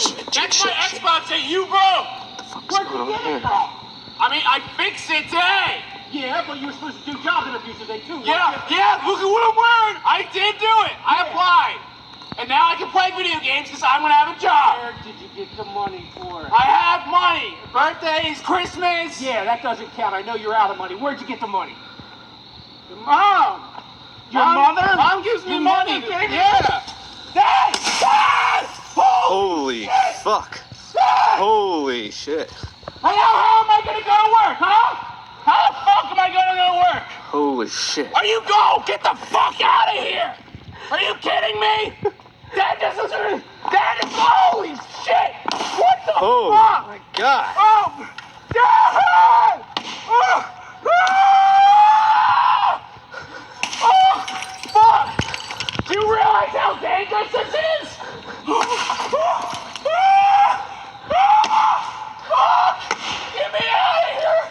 That's my Xbox that you broke. Where'd you get it from? I mean, I fixed it today. Yeah, but you were supposed to do job interviews today too. Yeah, look at what I'm wearing. I did do it. I applied. And now I can play video games because I'm going to have a job. Where did you get the money for? I have money. Birthdays, Christmas. Yeah, that doesn't count. I know you're out of money. Where'd you get the money? Your mom. Your mother? Mom gives me Your money. mother gave you Yeah. Dad! Dad! Holy fuck. Dad! Holy shit. How am I going to go to work, huh? How the fuck am I going to go to work? Holy shit. Are you go? Get the fuck out of here! Are you kidding me? Dad, this is holy shit! What the Oh fuck? my god. Oh, Dad! Oh, fuck! Do you realize how dangerous this is? Get me out of here!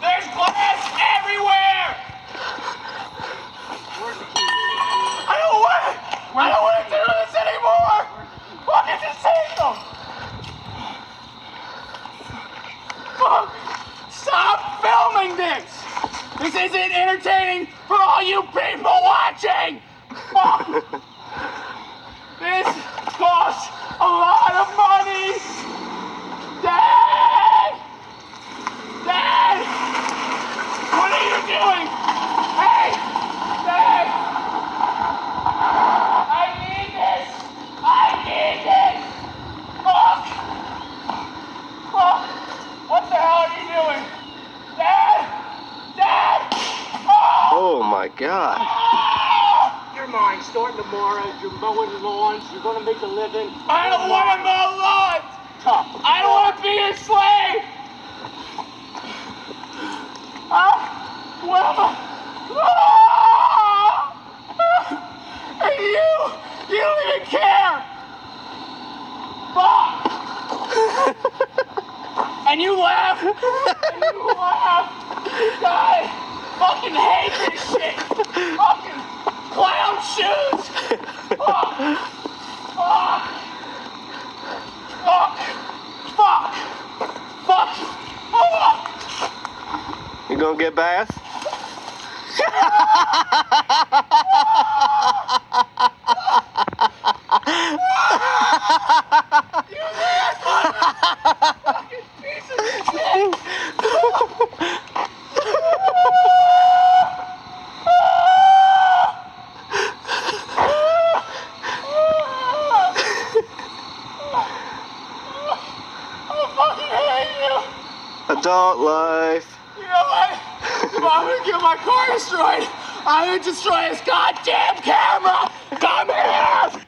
There's glass everywhere! Where's the key? I don't want to do this anymore! Fucking just take them! Fuck! Stop filming this! This isn't entertaining for all you people watching! Fuck! This costs a lot of money! Dad! Dad! What are you doing? Hey! Dad! I need this! I need this! Fuck! Fuck! What the hell are you doing? Dad! Dad! Oh my god. You're mine. Starting tomorrow. You're mowing lawns. You're gonna make a living. I don't want to mow lawns! Tough. I don't want to be your slave! And you don't even care! Fuck! And you laugh! And you laugh! God! Fucking hate this shit! Fucking clown shoes! Fuck! Fuck! Fuck! Fuck! Fuck! Fuck! You gonna get bath? Fucking piece of shit! I fucking hate you! Adult life. You know what? If I'm gonna get my car destroyed, I'm gonna destroy this goddamn camera! Come here!